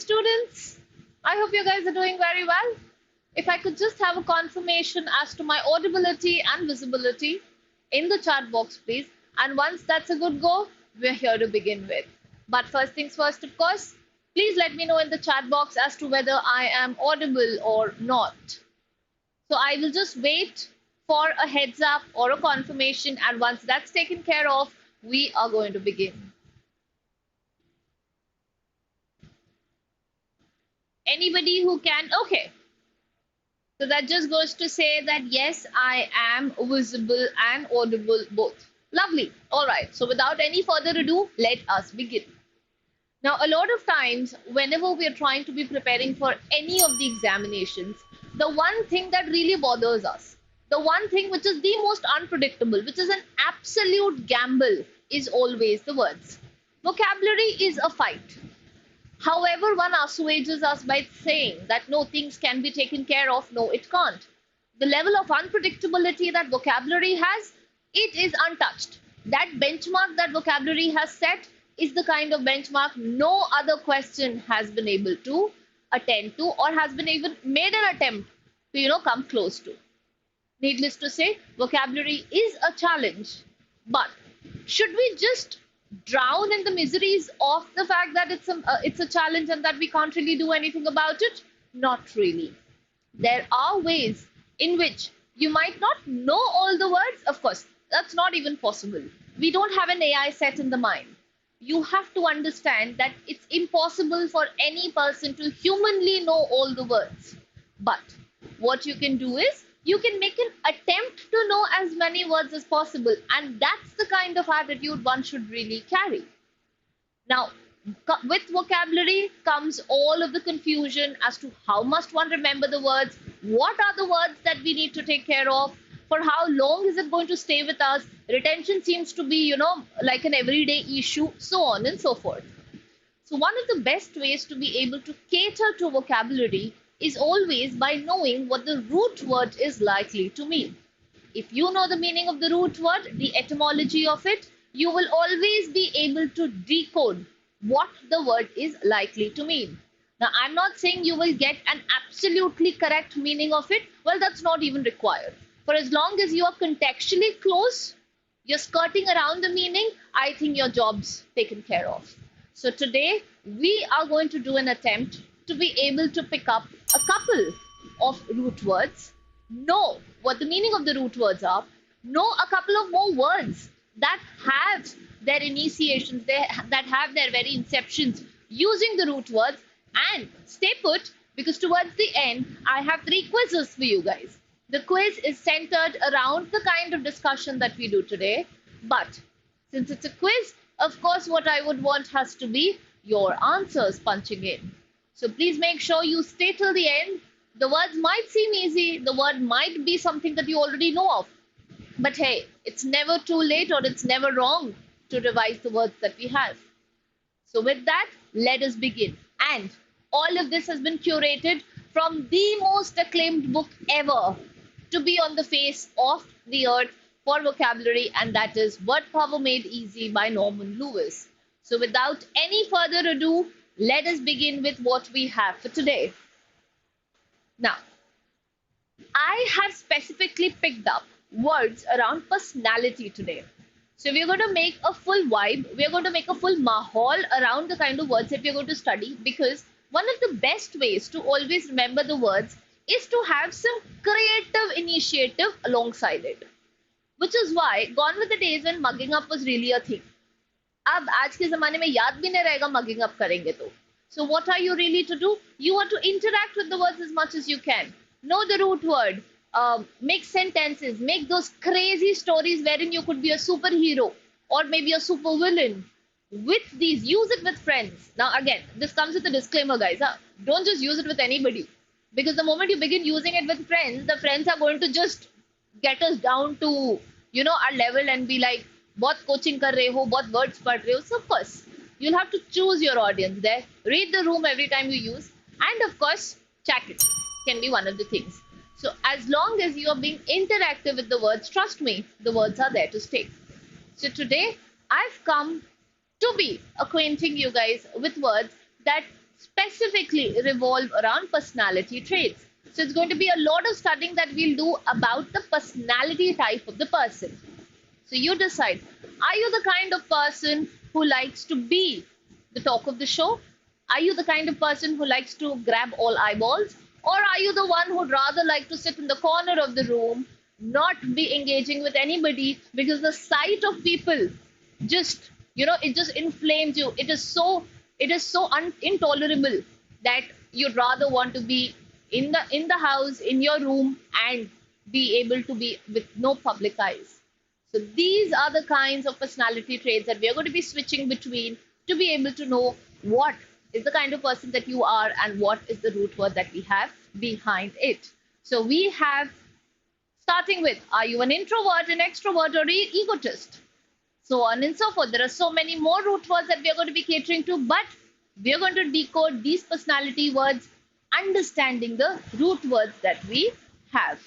students. I hope you guys are doing very well. If I could just have a confirmation as to my audibility and visibility in the chat box, please. And once that's a good go, we're here to begin with. But first things first, of course, please let me know in the chat box as to whether I am audible or not. So I will just wait for a heads up or a confirmation, and once that's taken care of, we are going to begin. Anybody who can, okay. So that just goes to say that yes, I am visible and audible both. Lovely. All right. So without any further ado, let us begin. Now, a lot of times, whenever we are trying to be preparing for any of the examinations, the one thing that really bothers us, the one thing which is the most unpredictable, which is an absolute gamble, is always the words. Vocabulary is a fight. However, one assuages us by saying that no, things can be taken care of. No, it can't. The level of unpredictability that vocabulary has, it is untouched. That benchmark that vocabulary has set is the kind of benchmark no other question has been able to attend to or has been even made an attempt to, come close to. Needless to say, vocabulary is a challenge. But should we just drown in the miseries of the fact that it's a challenge and that we can't really do anything about it? Not really. There are ways in which you might not know all the words. Of course, that's not even possible. We don't have an AI set in the mind. You have to understand that it's impossible for any person to humanly know all the words. But what you can do is you can make an attempt to know as many words as possible, and that's the kind of attitude one should really carry. Now, with vocabulary comes all of the confusion as to how must one remember the words, what are the words that we need to take care of, for how long is it going to stay with us, retention seems to be, like an everyday issue, so on and so forth. So one of the best ways to be able to cater to vocabulary is always by knowing what the root word is likely to mean. If you know the meaning of the root word, the etymology of it, you will always be able to decode what the word is likely to mean. Now, I'm not saying you will get an absolutely correct meaning of it. Well, that's not even required. For as long as you are contextually close, you're skirting around the meaning, I think your job's taken care of. So today, we are going to do an attempt to be able to pick up a couple of root words, know what the meaning of the root words are, know a couple of more words that have their initiations, that have their very inceptions using the root words, and stay put, because towards the end, I have 3 quizzes for you guys. The quiz is centered around the kind of discussion that we do today, but since it's a quiz, of course, what I would want has to be your answers punching in. So please make sure you stay till the end. The words might seem easy. The word might be something that you already know of. But hey, it's never too late or it's never wrong to revise the words that we have. So with that, let us begin. And all of this has been curated from the most acclaimed book ever to be on the face of the earth for vocabulary, and that is Word Power Made Easy by Norman Lewis. So without any further ado, let us begin with what we have for today. Now, I have specifically picked up words around personality today. So we're going to make a full vibe, we're going to make a full mahal around the kind of words that we're going to study, because one of the best ways to always remember the words is to have some creative initiative alongside it. Which is why gone were the days when mugging up was really a thing. अब आज के ज़माने में याद भी नहीं रहेगा mugging up करेंगे तो. So what are you really to do? You are to interact with the words as much as you can. Know the root word. Make sentences. Make those crazy stories wherein you could be a superhero or maybe a super villain. With these, use it with friends. Now again, this comes with a disclaimer, guys. Don't just use it with anybody. Because the moment you begin using it with friends, the friends are going to just get us down to, our level and be like, बहुत coaching कर रहे हो, बहुत words पढ़ रहे हो. So of course, you'll have to choose your audience there. Read the room every time you use. And of course, chat it can be one of the things. So as long as you are being interactive with the words, trust me, the words are there to stay. So today, I've come to be acquainting you guys with words that specifically revolve around personality traits. So it's going to be a lot of studying that we'll do about the personality type of the person. So you decide, are you the kind of person who likes to be the talk of the show? Are you the kind of person who likes to grab all eyeballs? Or are you the one who'd rather like to sit in the corner of the room, not be engaging with anybody because the sight of people just, it just inflames you. It is so intolerable that you'd rather want to be in the house, in your room, and be able to be with no public eyes. So these are the kinds of personality traits that we are going to be switching between to be able to know what is the kind of person that you are and what is the root word that we have behind it. So we have, starting with, are you an introvert, an extrovert, or an egotist? So on and so forth. There are so many more root words that we are going to be catering to, but we are going to decode these personality words, understanding the root words that we have.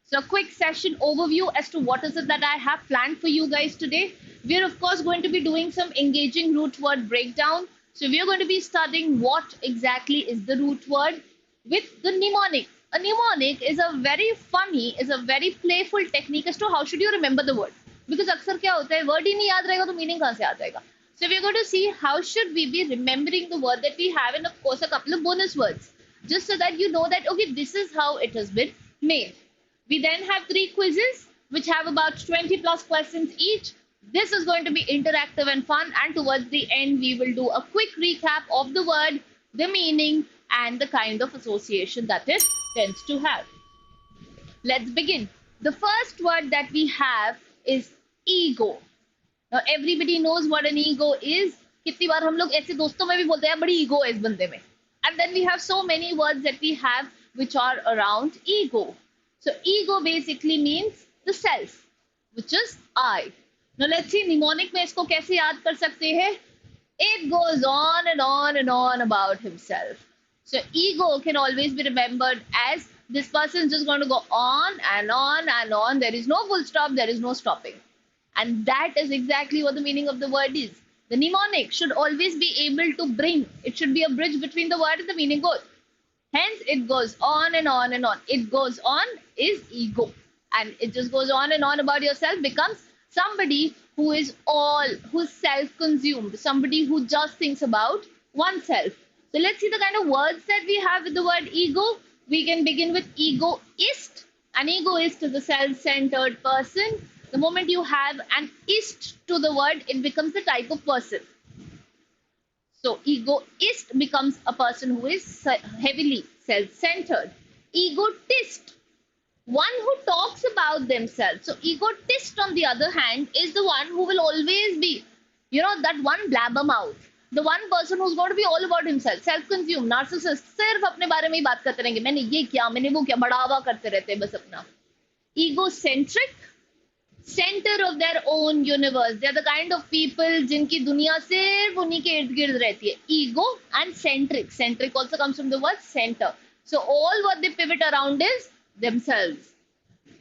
So a quick session overview as to what is it that I have planned for you guys today. We are of course going to be doing some engaging root word breakdown. So we are going to be studying what exactly is the root word with the mnemonic. A mnemonic is a very funny, is a very playful technique as to how should you remember the word. Because अक्सर क्या होता है, word ही नहीं याद रहेगा तो meaning कहाँ से आ जाएगा. So we are going to see how should we be remembering the word that we have, and of course a couple of bonus words, just so that you know that, okay, this is how it has been made. We then have 3 quizzes which have about 20 plus questions each. This is going to be interactive and fun, and towards the end we will do a quick recap of the word, the meaning, and the kind of association that it tends to have. Let's begin. The first word that we have is ego. Now everybody knows what an ego is. कितनी बार हम लोग ऐसे दोस्तों में भी बोलते हैं बड़ी ego है इस बंदे में. And then we have so many words that we have which are around ego. So ego basically means the self, which is I. Now let's see mnemonic में इसको कैसे याद कर सकते हैं. It goes on and on and on about himself. So ego can always be remembered as this person is just going to go on and on and on. There is no full stop, there is no stopping. And that is exactly what the meaning of the word is. The mnemonic should always be able to bring, it should be a bridge between the word and the meaning both. Hence, it goes on and on and on. It goes on is ego. And it just goes on and on about yourself becomes somebody who is who's self-consumed, somebody who just thinks about oneself. So let's see the kind of words that we have with the word ego. We can begin with egoist. An egoist is a self-centered person. The moment you have an ist to the word, it becomes the type of person. So egoist becomes a person who is heavily self-centered. Egotist, one who talks about themselves. So egotist, on the other hand, is the one who will always be, that one blabbermouth. The one person who's going to be all about himself, self-consumed, narcissist, सिर्फ अपने बारे में ही बात करते रहेंगे. मैंने ये किया, मैंने वो किया, बढ़ावा करते रहते हैं बस अपना. Egocentric, center of their own universe. They are the kind of people जिनकी दुनिया सिर्फ उन्हीं के इर्द गिर्द रहती है. Ego and centric. Centric also comes from the word center. So all what they pivot around is themselves.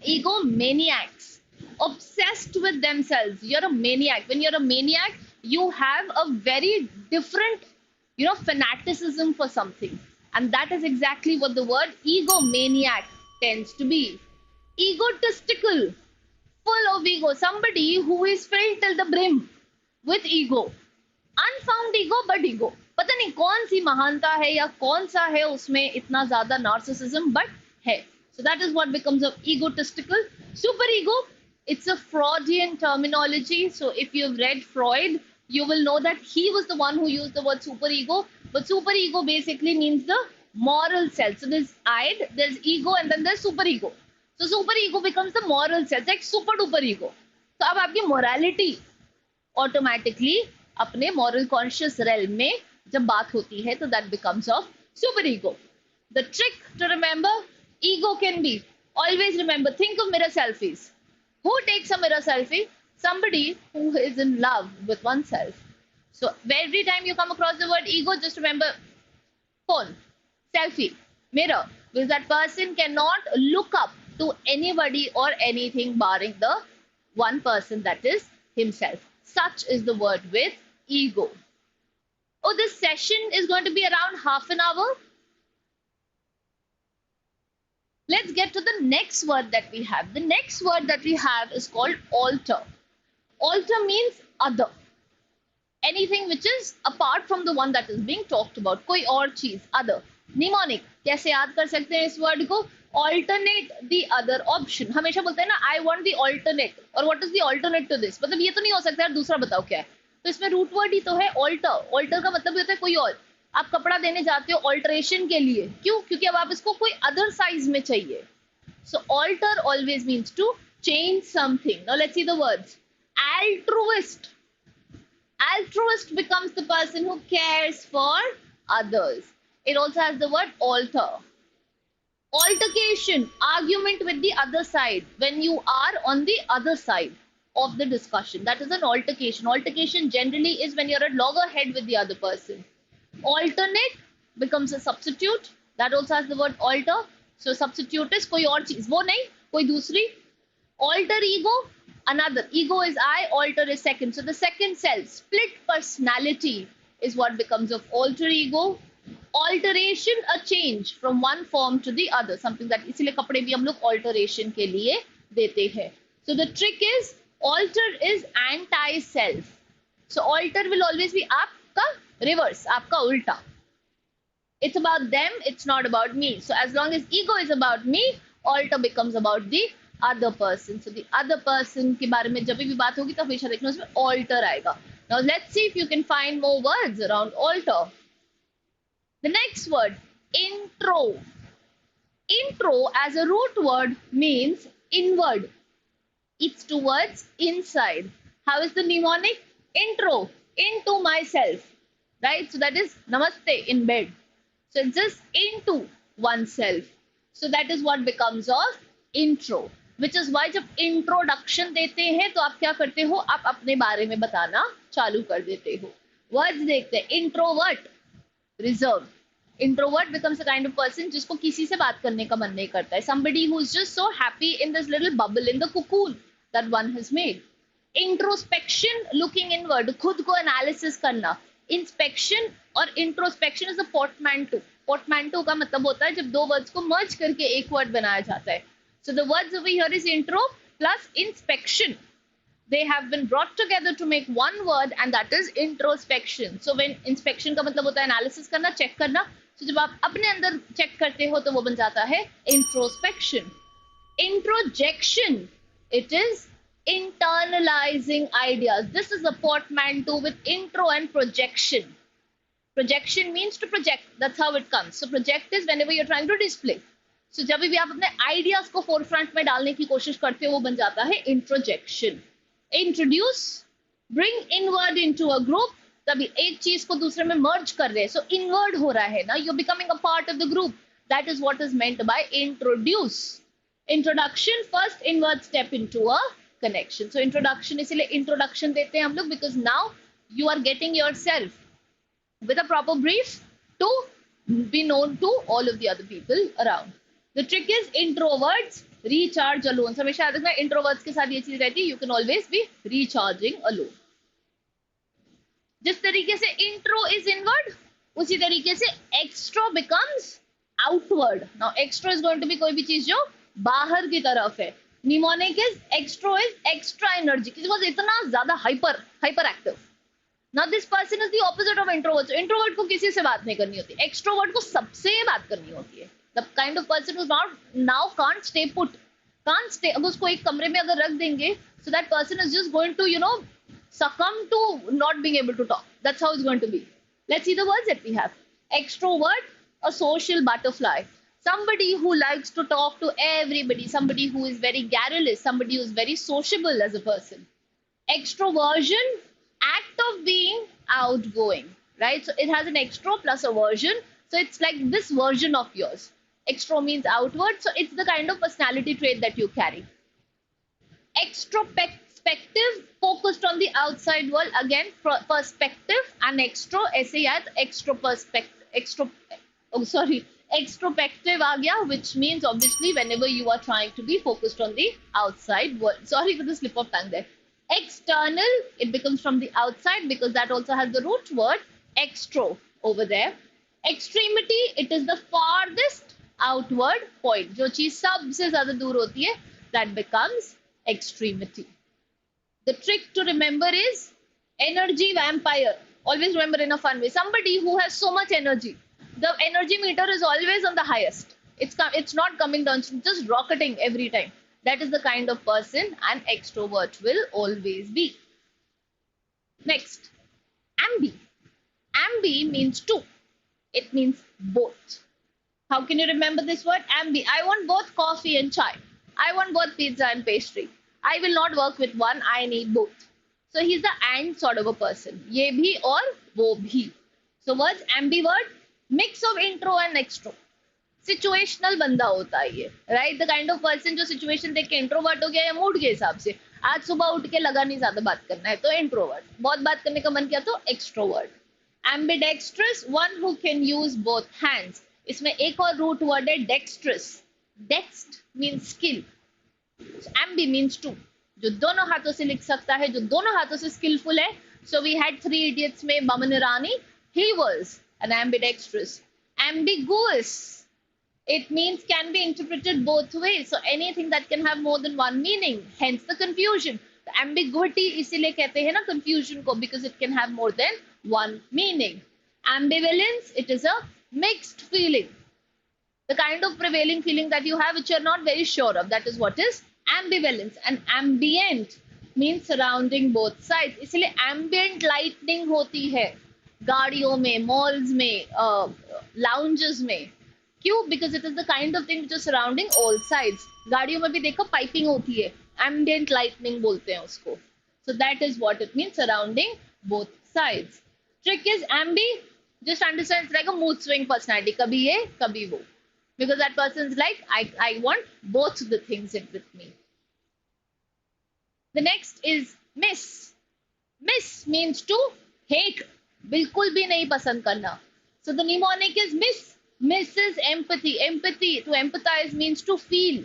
Egomaniacs, obsessed with themselves. You're a maniac. When you're a maniac, you have a very different, fanaticism for something. And that is exactly what the word egomaniac tends to be. Egotistical, full of ego. Somebody who is filled till the brim with ego. Unfound ego, but ego. पता नहीं कौन सी महानता है या कौन सा है उसमें इतना ज़्यादा narcissism, but है. So that is what becomes of egotistical. Superego, it's a Freudian terminology. So if you've read Freud, you will know that he was the one who used the word superego. But superego basically means the moral self. So there's id, there's ego, and then there's superego. So superego becomes the moral self, like super duper ego. So अब आपकी morality automatically अपने moral conscious realm में जब बात होती है, तो that becomes of superego. The trick to remember, ego can be, always remember, think of mirror selfies. Who takes a mirror selfie? Somebody who is in love with oneself. So every time you come across the word ego, just remember phone, selfie, mirror, because that person cannot look up to anybody or anything barring the one person that is himself. Such is the word with ego. Oh, this session is going to be around half an hour. Let's get to the next word that we have. The next word that we have is called alter. Alter means other. Anything which is apart from the one that is being talked about. कोई और चीज, other. Mnemonic, कैसे याद कर सकते हैं इस word को? Alternate the other option. हमेशा बोलते हैं ना, I want the alternate. और what is the alternate to this? मतलब ये तो नहीं हो सकता यार, दूसरा बताओ क्या है. तो इसमें रूट वर्ड ही तो है alter. Alter का मतलब होता है कोई और. आप कपड़ा देने जाते हो alteration के लिए. क्यों? क्योंकि अब आप इसको कोई other size में चाहिए. So alter always means to change something. Now let's see the words. Altruist. Altruist becomes the person who cares for others. It also has the word alter. Altercation, argument with the other side. When you are on the other side of the discussion, that is an altercation. Altercation generally is when you're at loggerhead with the other person. Alternate becomes a substitute. That also has the word alter. So substitute is कोई और चीज, वो नहीं, कोई दूसरी. Alter ego, another. Ego is I, alter is second. So the second self, split personality is what becomes of alter ego. Alteration, a change from one form to the other. Something that इसीलिए कपड़े भी हम लोग alteration के लिए देते हैं. So the trick is alter is anti-self. So alter will always be आपका reverse, आपका उल्टा. It's about them, it's not about me. So as long as ego is about me, alter becomes about the other person. So the other person के बारे में जब भी बात होगी तो हमेशा देखना उसमें alter आएगा. Now let's see if you can find more words around alter. The next word, intro. Intro as a root word means inward. It's towards inside. How is the mnemonic? Intro, into myself. Right? So that is namaste in bed. So it's just into oneself. So that is what becomes of intro. Which is why जब introduction देते हैं तो आप क्या करते हो? आप अपने बारे में बताना चालू कर देते हो. Words देखते हैं. Introvert, reserved. Introvert becomes a kind of person जिसको किसी से बात करने का मन नहीं करता है. Somebody who is just so happy in this little bubble, in the cocoon that one has made. Introspection, looking inward, खुद को analysis करना. Inspection और introspection is a portmanteau. Portmanteau का मतलब होता है जब दो words को merge करके एक word बनाया जाता है. So the words over here is intro plus inspection. They have been brought together to make one word and that is introspection. So when inspection का मतलब होता है analysis करना, check करना. So जब आप अपने अंदर check करते हो तो वो बन जाता है introspection. Introjection, it is internalizing ideas. This is a portmanteau with intro and projection. Projection means to project. That's how it comes. So project is whenever you're trying to display. So जब भी आप अपने ideas को forefront में डालने की कोशिश करते हो वो बन जाता है introjection. Introduce, bring inward into a group. तभी एक चीज को दूसरे में merge कर रहे हैं. So inward हो रहा है ना. You're becoming a part of the group. That is what is meant by introduce. Introduction, first inward step into a connection. So introduction, इसीलिए introduction देते हैं हम लोग because now you are getting yourself with a proper brief to be known to all of the other people around. The trick is introverts recharge alone. So हमेशा याद रखना introverts के साथ ये चीज रहती है. You can always be recharging alone. जिस तरीके से intro is inward, उसी तरीके से extro becomes outward. Now extro is going to be कोई भी चीज जो बाहर की तरफ है. Mnemonic is extro is extra energy. किसी को इतना ज्यादा hyperactive. Now this person is the opposite of introvert. So introvert को किसी से बात नहीं करनी होती. Extrovert को सबसे बात करनी होती है. The kind of person who's now can't stay put. Can't stay. अब उसको एक कमरे में अगर रख देंगे, so that person is just going to, succumb to not being able to talk. That's how it's going to be. Let's see the words that we have. Extrovert, a social butterfly. Somebody who likes to talk to everybody. Somebody who is very garrulous. Somebody who is very sociable as a person. Extroversion, act of being outgoing. Right? So it has an extro plus a version. So it's like this version of yours. Extro means outward. So it's the kind of personality trait that you carry. Extrospective, focused on the outside world. Again, perspective and extro. ऐसे याद extrospective आ गया, which means obviously whenever you are trying to be focused on the outside world. Sorry for the slip of tongue there. External, it becomes from the outside because that also has the root word extro over there. Extremity, it is the farthest outward point. जो चीज सबसे ज्यादा दूर होती है, that becomes extremity. The trick to remember is energy vampire. Always remember in a fun way. Somebody who has so much energy. The energy meter is always on the highest. It's not coming down, it's just rocketing every time. That is the kind of person an extrovert will always be. Next, ambi. Ambi means two. It means both. How can you remember this word? Ambi. I want both coffee and chai. I want both pizza and pastry. I will not work with one. I need both. So he's the and sort of a person. Ye bhi aur wo bhi. So words ambivert, mix of intro and extro. Situational बंदा होता है ये, right? The kind of person जो situation देख के introvert हो गया या मूड के हिसाब से, आज सुबह उठ के लगा नहीं ज्यादा बात करना है तो introvert, बहुत बात करने का मन किया तो extrovert. Ambidextrous, one who can use both hands. इसमें एक और root word है dexterous. Dext means skill. So ambi means two. जो दोनों हाथों से लिख सकता है, जो दोनों हाथों से skillful है. So we had Three Idiots में Baman Irani. He was an ambidextrous. Ambiguous. It means can be interpreted both ways. So anything that can have more than one meaning. Hence the confusion. The ambiguity इसीलिए कहते हैं ना confusion को, because it can have more than one meaning. Ambivalence, it is a mixed feeling. The kind of prevailing feeling that you have which you are not very sure of. That is what is ambivalence. And ambient means surrounding both sides. इसलिए ambient lighting होती है गाड़ियों में, malls में, lounges में. क्यों? Because it is the kind of thing which is surrounding all sides. गाड़ियों में भी देखो पाइपिंग होती है, ambient lightning बोलते हैं उसको. So that is what it means, surrounding both sides. Trick is ambi, just understand it's like a mood swing personality. कभी ये, कभी वो. Because that person is like, I want both the things in with me. The next is miss. Miss means to hate. बिल्कुल भी नहीं पसंद करना. So the mnemonic is miss. Miss is empathy. Empathy, to empathize means to feel.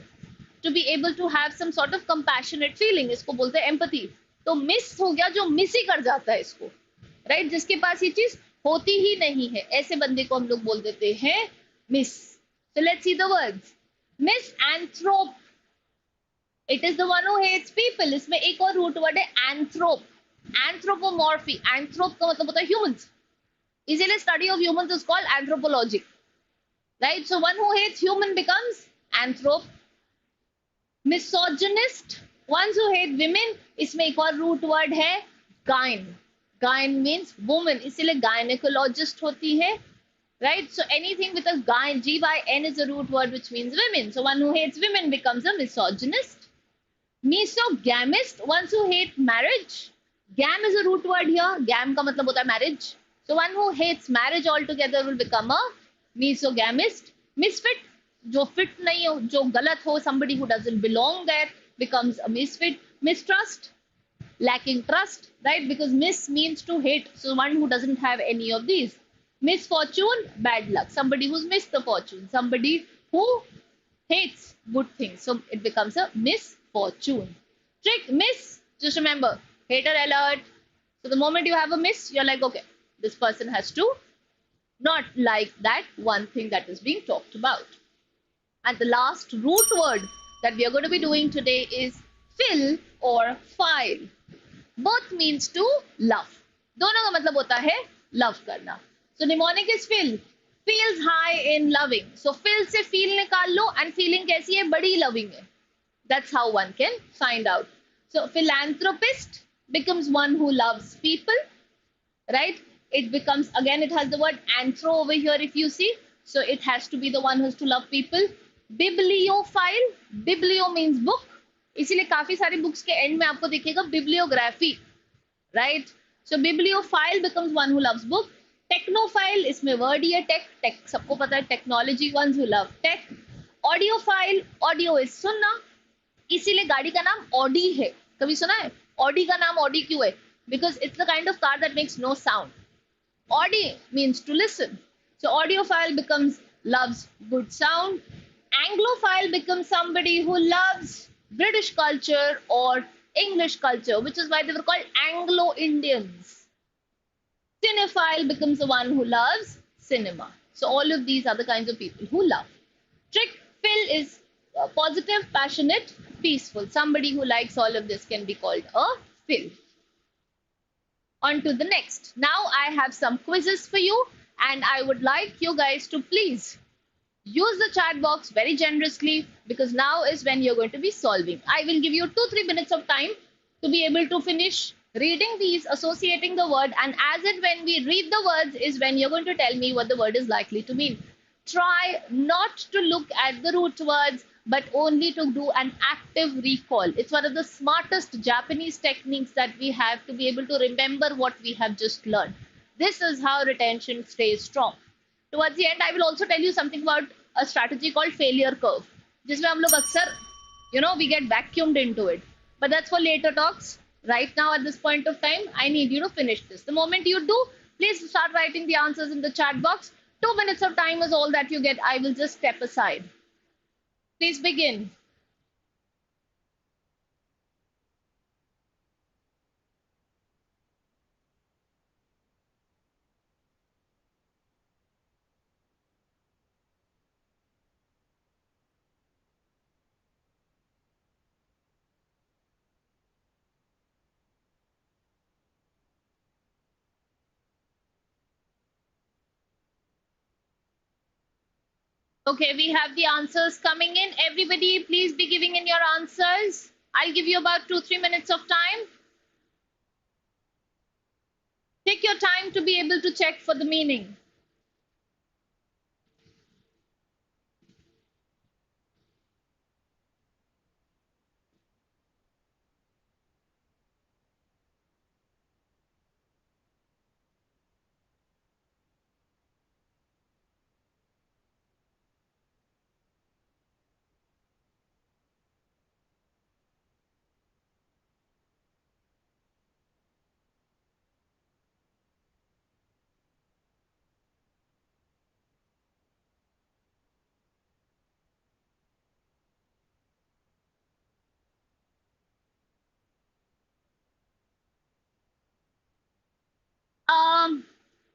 To be able to have some sort of compassionate feeling. इसको बोलते हैं empathy. तो miss हो गया जो miss ही कर जाता है इसको. Right? जिसके पास ये चीज होती ही नहीं है. ऐसे बंदे को हम लोग बोल देते हैं miss. So let's see the words. Misanthrope. It is the one who hates people. इसमें एक और root word है anthrope. Anthropomorphy. Anthrope का मतलब होता है humans. इसीलिए study of humans is called anthropology. Right? So one who hates human becomes anthrope. Misogynist. Ones who hate women. इसमें एक और root word है gyne. Gyne means woman. इसीलिए gynecologist होती है. Right? So anything with a gyne, G-Y-N is a root word which means women. So one who hates women becomes a misogynist. Mesogamist. Ones who hate marriage. Gam is a root word here. Gam का मतलब होता है marriage. So one who hates marriage altogether will become a mesogamist. Misfit, जो fit नहीं हो, जो गलत हो, somebody who doesn't belong there becomes a misfit. Mistrust, lacking trust, right? Because miss means to hate, so one who doesn't have any of these. Misfortune, bad luck, somebody who's missed the fortune, somebody who hates good things, so it becomes a misfortune. Trick, miss, just remember, hater alert. So the moment you have a miss, you're like, okay, this person has to not like that one thing that is being talked about. And the last root word that we are going to be doing today is fill or file. Both means to love. दोनों का मतलब होता है love करना. So mnemonic is fill. Feels high in loving. So fill से feel निकाल लो and feeling कैसी है? बड़ी loving है. That's how one can find out. So philanthropist becomes one who loves people, right? It becomes, again, it has the word anthro over here if you see. So it has to be the one who has to love people. Bibliophile. Biblio means book. इसीलिए काफी सारी books के end में आपको दिखेगा bibliography, right? So bibliophile becomes one who loves book. Technophile, इसमें word ही है tech सबको पता है technology, ones who love tech. Audiophile, audio is सुनना. इसीलिए गाड़ी का नाम Audi है. कभी सुना है? Audi का नाम Audi क्यों है? Because it's the kind of car that makes no sound. Audi means to listen. So audiophile becomes loves good sound. Anglophile becomes somebody who loves British culture or English culture, which is why they were called Anglo-Indians. Cinephile becomes the one who loves cinema. So all of these are the kinds of people who love. Trick Phil is positive, passionate, peaceful. Somebody who likes all of this can be called a Phil. On to the next. Now I have some quizzes for you, and I would like you guys to please use the chat box very generously, because now is when you're going to be solving. I will give you 2-3 minutes of time to be able to finish reading these, associating the word, and as it when we read the words is when you're going to tell me what the word is likely to mean. Try not to look at the root words, but only to do an active recall. It's one of the smartest Japanese techniques that we have to be able to remember what we have just learned. This is how retention stays strong. Towards the end, I will also tell you something about a strategy called failure curve. जिसमें हम लोग अक्सर, we get vacuumed into it. But that's for later talks. Right now, at this point of time, I need you to finish this. The moment you do, please start writing the answers in the chat box. 2 minutes of time is all that you get. I will just step aside. Please begin. Okay, we have the answers coming in. Everybody, please be giving in your answers. I'll give you about 2-3 minutes of time. Take your time to be able to check for the meaning.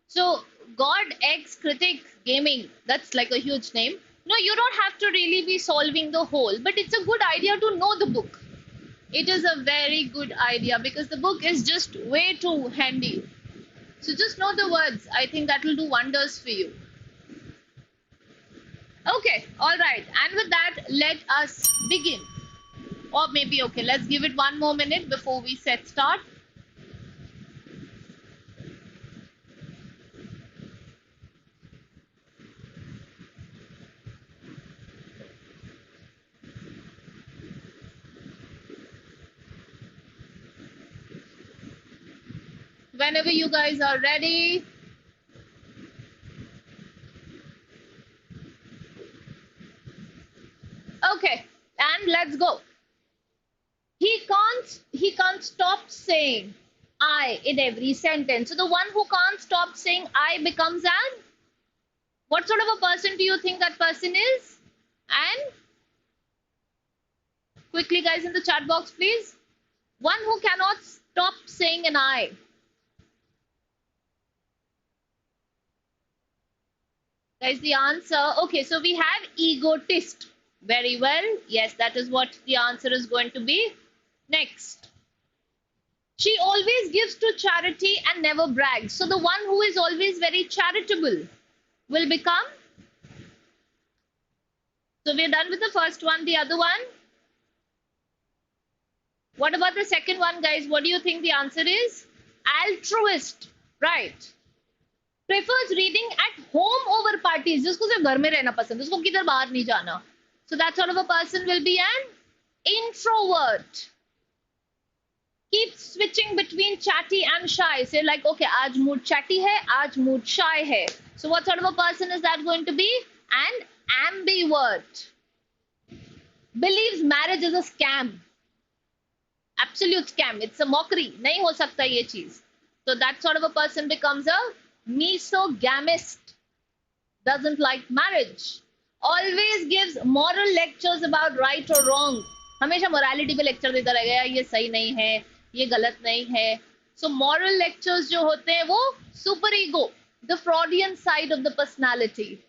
So God X Critic Gaming, that's like a huge name. No, you don't have to really be solving the whole, but it's a good idea to know the book. It is a very good idea because the book is just way too handy. So just know the words. I think that will do wonders for you. Okay, all right. And with that, let us begin. Or maybe, okay, let's give it 1 more minute before we set start. Whenever you guys are ready. Okay, and let's go. He can't stop saying I in every sentence. So the one who can't stop saying I becomes an, what sort of a person do you think that person is? And quickly guys in the chat box please. One who cannot stop saying an I. Guys, the answer, okay, so we have egotist. Very well. Yes, that is what the answer is going to be. Next. She always gives to charity and never brags. So the one who is always very charitable will become. So we're done with the first one. The other one. What about the second one, guys? What do you think the answer is? Altruist. Right. Prefers reading at home over parties. जिसको सिर्फ घर में रहना पसंद, जिसको किधर बाहर नहीं जाना. So that sort of a person will be an introvert. Keep switching between chatty and shy. Say like, okay, आज mood chatty है, आज mood shy है. So what sort of a person is that going to be? An ambivert. Believes marriage is a scam. Absolute scam. It's a mockery. नहीं हो सकता ये चीज. So that sort of a person becomes a mesogamist. Doesn't like marriage. Always gives moral lectures about right or wrong. हमेशा morality पे lecture देता रहेगा, ये सही नहीं है, ये गलत नहीं है. So moral lectures जो होते हैं वो super ego, the Freudian side of the personality.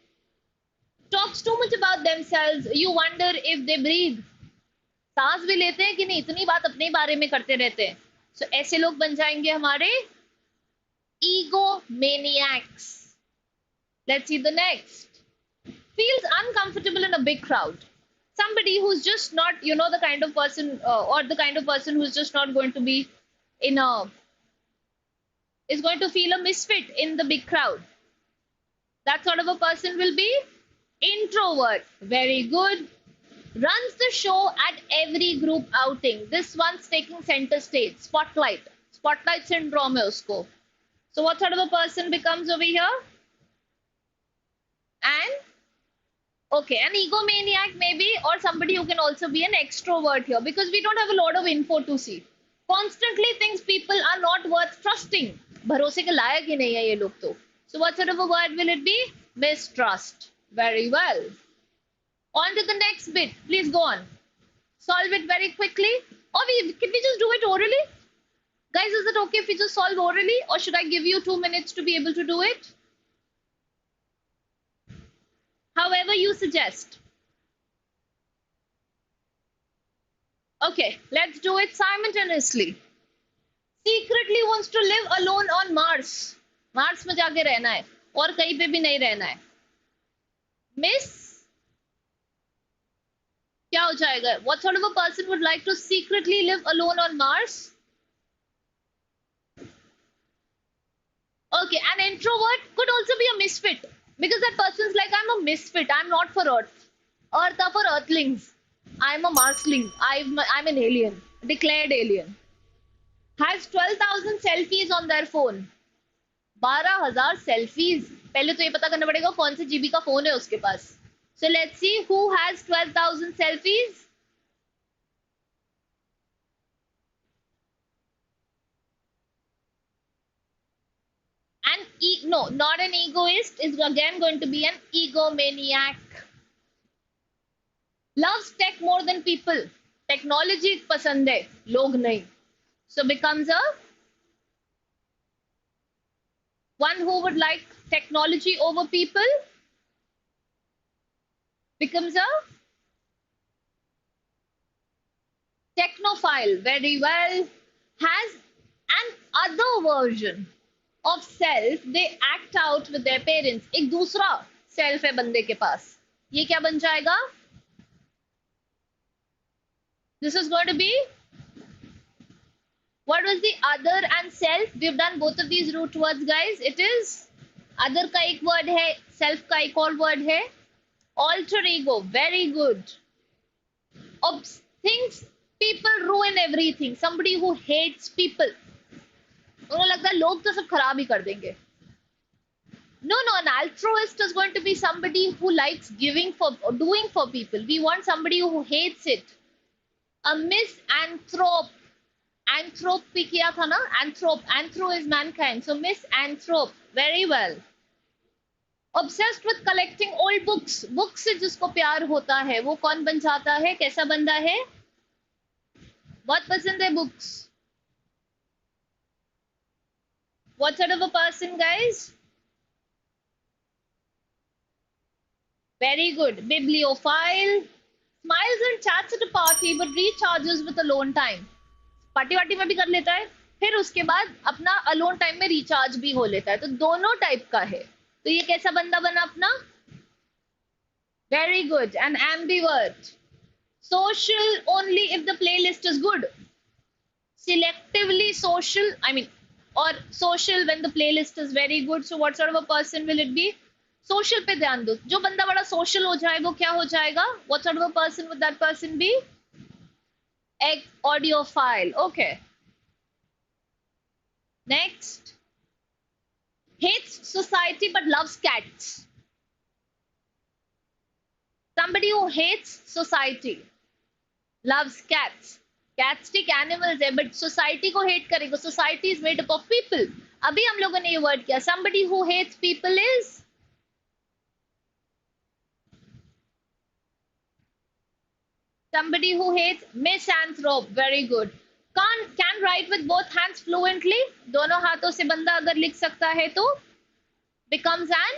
Talks too much about themselves. You wonder if they breathe. सांस भी लेते हैं कि नहीं, इतनी बात अपने बारे में करते रहते हैं. So ऐसे लोग बन जाएंगे हमारे egomaniacs. Let's see the next. Feels uncomfortable in a big crowd. Somebody who's just not, the kind of person, or the kind of person who's just not going to be is going to feel a misfit in the big crowd. That sort of a person will be introvert. Very good. Runs the show at every group outing. This one's taking center stage. Spotlight. Spotlight syndrome hai usko. So what sort of a person becomes over here? An egomaniac maybe, or somebody who can also be an extrovert here, because we don't have a lot of info to see. Constantly thinks people are not worth trusting. भरोसे के लायक ही नहीं है ये लोग तो. So what sort of a word will it be? Mistrust. Very well. On to the next bit. Please go on. Solve it very quickly. Or can we just do it orally? Guys, is it okay if we just solve orally? Or should I give you 2 minutes to be able to do it? However you suggest. Okay, let's do it simultaneously. Secretly wants to live alone on Mars. Mars में जाके रहना है और कहीं पे भी नहीं रहना है. Miss, क्या हो जाएगा? What sort of a person would like to secretly live alone on Mars? Okay, an introvert could also be a misfit, because that person's like, I'm a misfit, I'm not for Earth. Earth are for Earthlings. I'm a Marsling. I'm an alien, declared alien. Has 12,000 selfies on their phone. 12,000 selfies. पहले तो ये पता करना पड़ेगा कौन से GB का phone है उसके पास. So let's see who has 12,000 selfies. No, not an egoist, is again going to be an egomaniac. Loves tech more than people. Technology पसंद है, लोग नहीं. So becomes a one who would like technology over people. Becomes a technophile. Very well. Has an other version of self they act out with their parents. एक दूसरा self है बंदे के पास. ये क्या बन जाएगा? This is going to be, what was the other and self? We've done both of these root words, guys. It is other का एक word है, self का एक और word है. Alter ego. Very good. Thinks people ruin everything. Somebody who hates people. उन्हें लगता है लोग तो सब खराब ही कर देंगे. No, an altruist is going to be somebody who likes giving for or doing for people. We want somebody who hates it. A misanthrope. Anthrope भी किया था ना? Anthro is mankind. So misanthrope. Very well. Obsessed with collecting old books. Books से जिसको प्यार होता है वो कौन बन जाता है? कैसा बंदा है? बहुत पसंद है books. What sort of a person, guys? Very good. Bibliophile. Smiles and chats at a party but recharges with alone time. Party वार्टी में भी कर लेता है, फिर उसके बाद अपना अलोन टाइम में रिचार्ज भी हो लेता है. तो दोनों टाइप का है. तो ये कैसा बंदा बना अपना? Very good. An ambivert. Social only if the playlist is good. Selectively social, or social when the playlist is very good. So what sort of a person will it be? Social पे ध्यान दो. जो बंदा बड़ा social हो जाए वो क्या हो जाएगा? What sort of a person would that person be? Audiophile. Okay. Next. Hates society but loves cats. Somebody who hates society, loves cats. Cats ठीक animals है, but society को hate करेगा. Society is made up of people. अभी हम लोगों ने ये word किया. Somebody who hates people is somebody who hates misanthrope. Very good. Can write with both hands fluently. दोनों हाथों से बंदा अगर लिख सकता है तो becomes an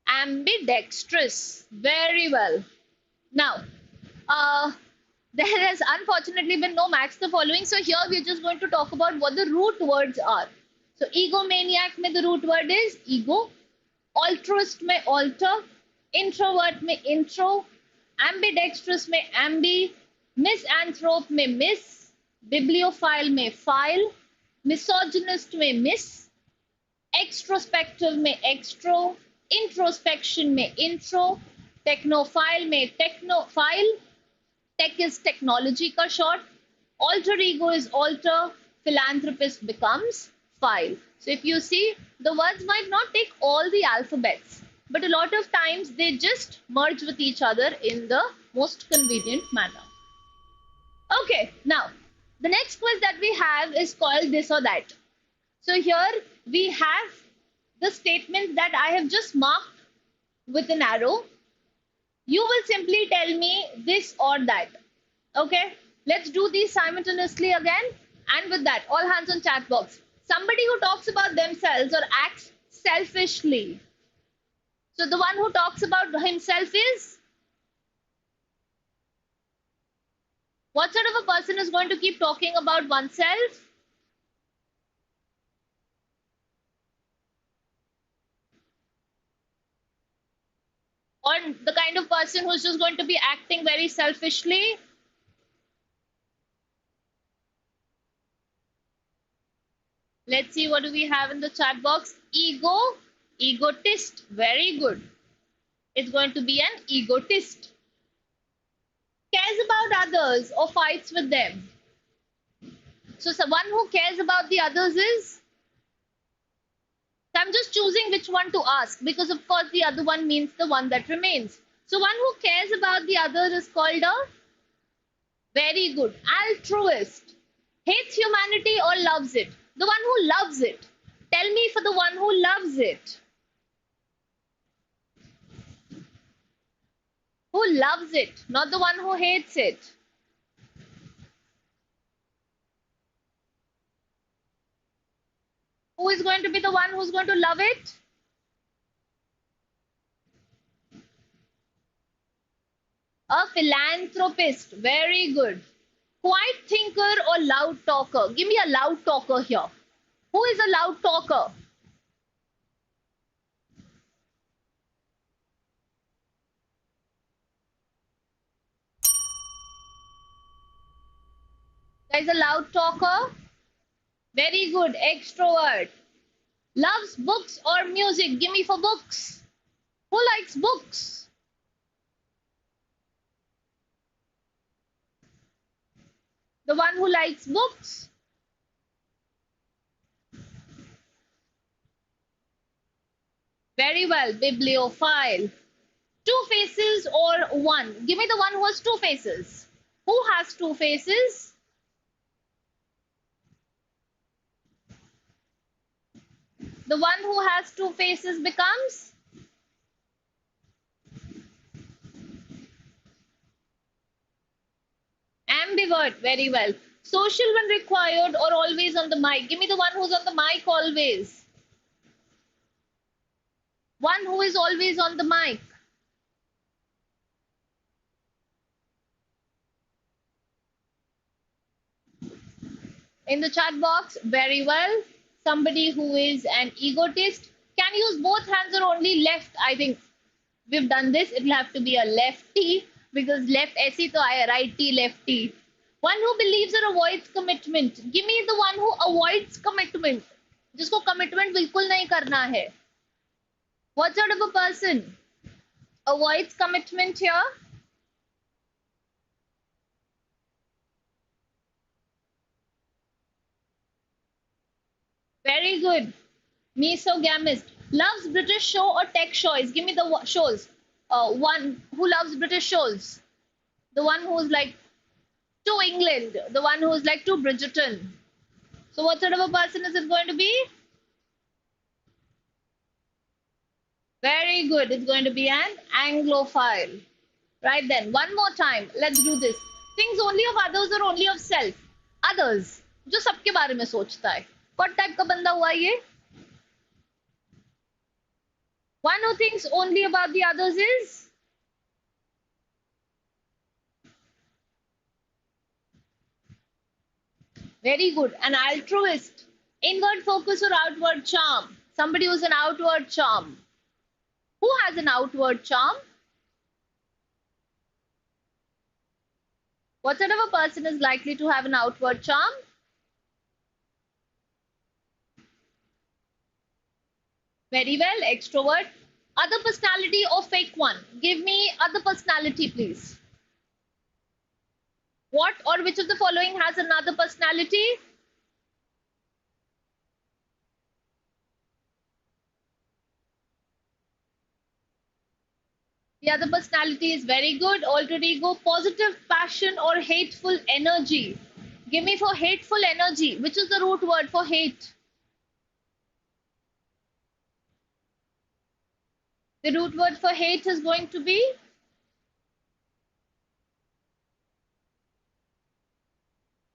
ambidextrous. Very well. Now, there has unfortunately been no match the following. So here we're just going to talk about what the root words are. So egomaniac में the root word is ego. Altruist में alter. Introvert में intro. Ambidextrous में ambi. Misanthrope में miss. Bibliophile में file. Misogynist में miss. Extrospective में extro. Introspection में intro. Technophile में technophile. Tech is technology का short. Alter ego is alter. Philanthropist becomes file. So if you see, the words might not take all the alphabets, but a lot of times they just merge with each other in the most convenient manner. Okay, now the next quiz that we have is called this or that. So here we have the statement that I have just marked with an arrow. You will simply tell me this or that. Okay, let's do these simultaneously again. And with that, all hands on chat box. Somebody who talks about themselves or acts selfishly. So the one who talks about himself is? What sort of a person is going to keep talking about oneself? Or the kind of person who's just going to be acting very selfishly? Let's see, what do we have in the chat box? Ego, egotist. Very good. It's going to be an egotist. Cares about others or fights with them. So someone who cares about the others is? So I'm just choosing which one to ask, because of course the other one means the one that remains. So one who cares about the others is called a? Very good. Altruist. Hates humanity or loves it? The one who loves it. Tell me for the one who loves it. Who loves it, not the one who hates it. Who is going to be the one who's going to love it? A philanthropist. Very good. Quiet thinker or loud talker? Give me a loud talker here. Who is a loud talker? There is a loud talker. Very good. Extrovert. Loves books or music? Give me for books. Who likes books? The one who likes books. Very well. Bibliophile. Two faces or one? Give me the one who has two faces. Who has two faces? The one who has two faces becomes? Ambivert. Very well. Social when required or always on the mic? Give me the one who's on the mic always. One who is always on the mic. In the chat box. Very well. Somebody who is an egotist. Can use both hands or only left? I think we've done this. It'll have to be a lefty, because left ऐसी तो आया, righty, lefty. One who believes or avoids commitment. Give me the one who avoids commitment. जिसको commitment बिल्कुल नहीं करना है. What sort of a person avoids commitment here? Very good. Mesogamist. Loves British show or tech shows? Give me the shows. One who loves British shows. The one who's like to England. The one who's like to Bridgerton. So what sort of a person is it going to be? Very good. It's going to be an Anglophile. Right then. One more time. Let's do this. Things only of others or only of self? Others. जो सबके बारे में सोचता है. What type का बंदा हुआ ये? One who thinks only about the others is? Very good. An altruist. Inward focus or outward charm? Somebody who's an outward charm. Who has an outward charm? What sort of a person is likely to have an outward charm? Very well, extrovert. Other personality or fake one? Give me other personality, please. What or which of the following has another personality? The other personality is very good. Alter ego, positive passion or hateful energy. Give me for hateful energy. Which is the root word for hate? The root word for hate is going to be?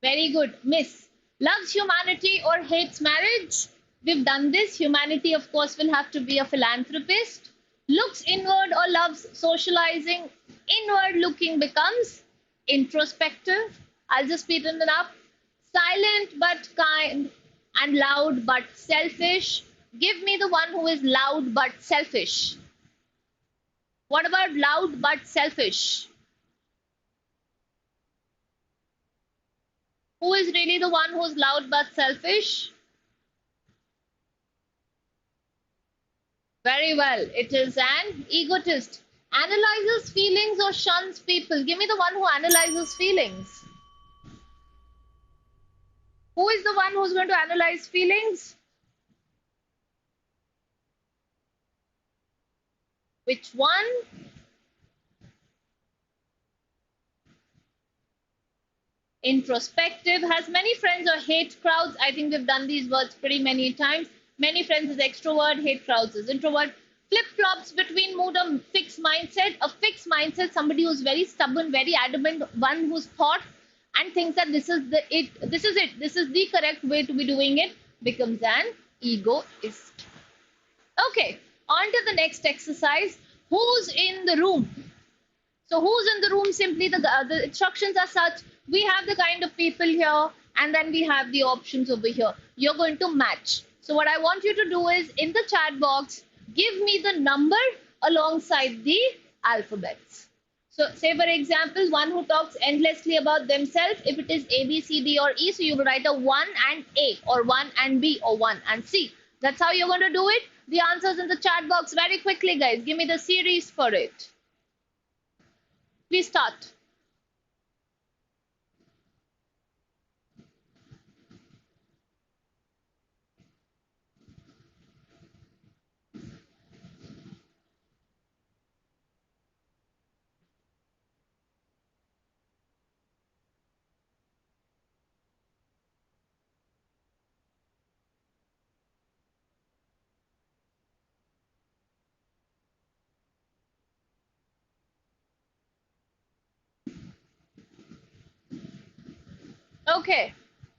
Very good. Miss. Loves humanity or hates marriage? We've done this. Humanity, of course, will have to be a philanthropist. Looks inward or loves socializing? Inward looking becomes introspective. I'll just speed it up. Silent but kind and loud but selfish. Give me the one who is loud but selfish. What about loud but selfish? Who is really the one who's loud but selfish? Very well. It is an egotist. Analyzes feelings or shuns people. Give me the one who analyzes feelings. Who is the one who's going to analyze feelings? Which one? Introspective. Has many friends or hate crowds? I think we've done these words pretty many times. Many friends is extrovert, hate crowds is introvert. Flip-flops between mood and fixed mindset. A fixed mindset, somebody who's very stubborn, very adamant, one who's thought and thinks that this is the correct way to be doing it, becomes an egoist. Okay, on to the next exercise. Who's in the room? So who's in the room? Simply the instructions are such. We have the kind of people here and then we have the options over here. You're going to match. So what I want you to do is in the chat box, give me the number alongside the alphabets. So say for example, one who talks endlessly about themselves, if it is A, B, C, D or E, so you will write a 1 and A or 1 and B or 1 and C. That's how you're going to do it. The answers in the chat box very quickly, guys. Give me the series for it. Please start. Okay,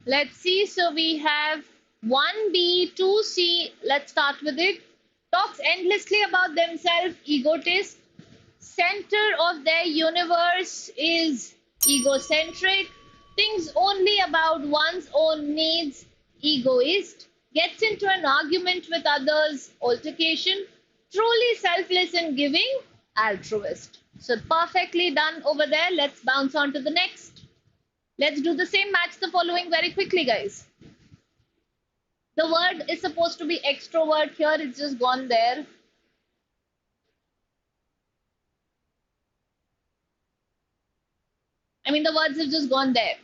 let's see. So we have 1B, 2C. Let's start with it. Talks endlessly about themselves, egotist. Center of their universe is egocentric. Thinks only about one's own needs, egoist. Gets into an argument with others, altercation. Truly selfless in giving, altruist. So perfectly done over there. Let's bounce on to the next. Let's do the same, match the following very quickly, guys. The word is supposed to be extrovert here. It's just gone there. I mean, the words have just gone there.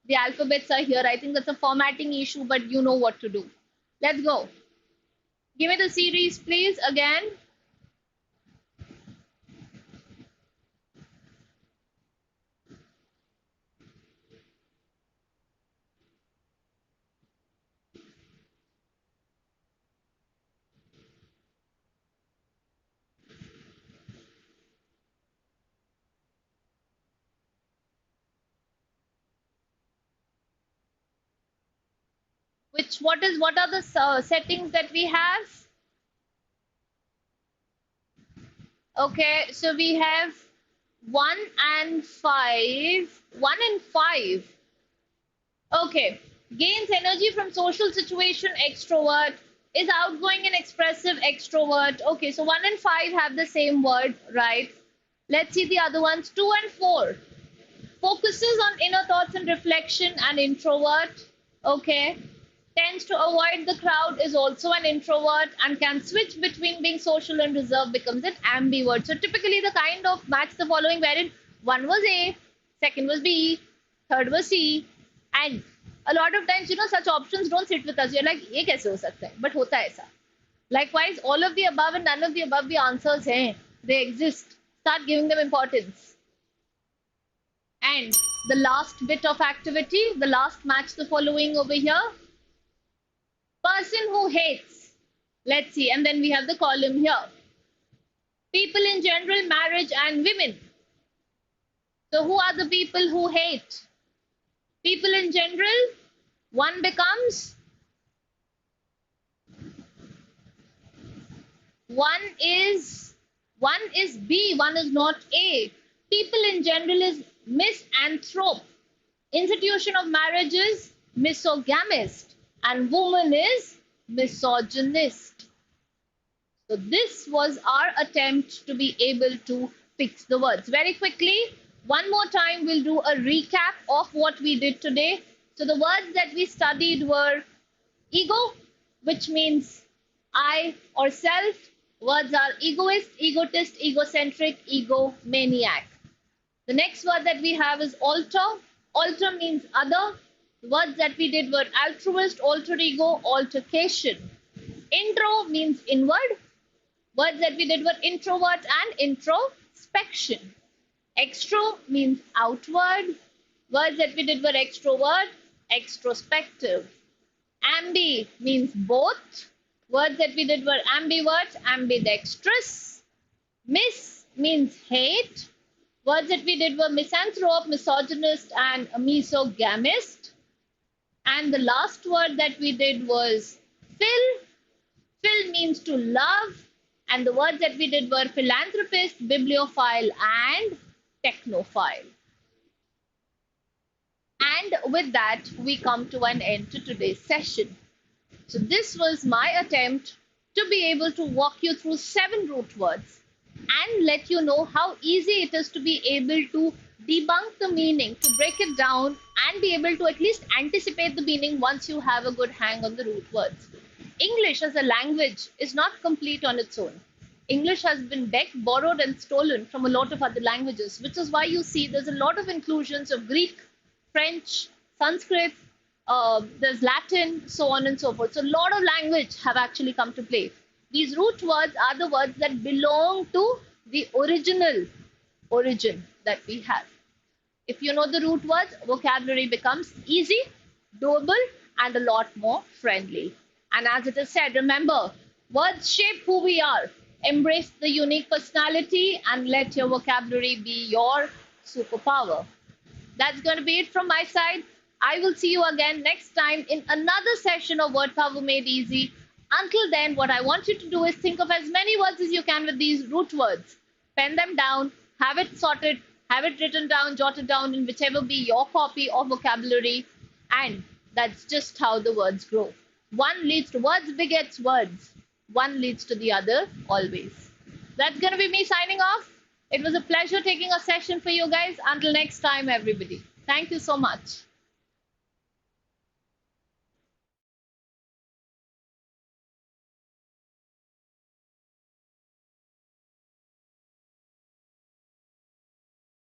The alphabets are here. I think that's a formatting issue, but you know what to do. Let's go. Give me the series, please, again. what are the settings that we have? Okay, so we have 1 and 5. 1 and 5. Okay, gains energy from social situation, extrovert, is outgoing and expressive, extrovert. Okay, so 1 and 5 have the same word, right? Let's see the other ones. 2 and 4. Focuses on inner thoughts and reflection, an introvert. Okay. Tends to avoid the crowd, is also an introvert, and can switch between being social and reserved, becomes an ambivert. So typically the kind of match the following wherein one was A, second was B, third was C, and a lot of times, you know, such options don't sit with us. You're like, ये कैसे हो सकता है? But होता है ऐसा. Likewise, all of the above and none of the above the answers हैं. They exist. Start giving them importance. And the last bit of activity, the last match the following over here. Person who hates. Let's see. And then we have the column here. People in general, marriage and women. So who are the people who hate? People in general. One becomes. One is B. One is not A. People in general is misanthrope. Institution of marriage is misogamist. And woman is misogynist. So this was our attempt to be able to fix the words. Very quickly, one more time we'll do a recap of what we did today. So the words that we studied were ego, which means I or self. Words are egoist, egotist, egocentric, egomaniac. The next word that we have is alter. Alter means other. The words that we did were altruist, alter ego, altercation. Intro means inward. Words that we did were introvert and introspection. Extro means outward. Words that we did were extrovert, extrospective. Ambi means both. Words that we did were ambivert, ambidextrous. Mis means hate. Words that we did were misanthrope, misogynist, and misogamist. And the last word that we did was fill. Fill means to love. And the words that we did were philanthropist, bibliophile, and technophile. And with that, we come to an end to today's session. So this was my attempt to be able to walk you through 7 root words and let you know how easy it is to be able to debunk the meaning, to break it down and be able to at least anticipate the meaning once you have a good hang on the root words. English as a language is not complete on its own. English has been begged, borrowed and stolen from a lot of other languages, which is why you see there's a lot of inclusions of Greek, French, Sanskrit, there's Latin, so on and so forth. So a lot of language have actually come to play. These root words are the words that belong to the original origin that we have. If you know the root words, vocabulary becomes easy, doable, and a lot more friendly. And as it is said, remember, words shape who we are. Embrace the unique personality and let your vocabulary be your superpower. That's going to be it from my side. I will see you again next time in another session of Word Power Made Easy. Until then, what I want you to do is think of as many words as you can with these root words. Pen them down, have it sorted, have it written down, jotted down in whichever be your copy of vocabulary. And that's just how the words grow. One leads to words begets words. One leads to the other always. That's going to be me signing off. It was a pleasure taking a session for you guys. Until next time, everybody. Thank you so much.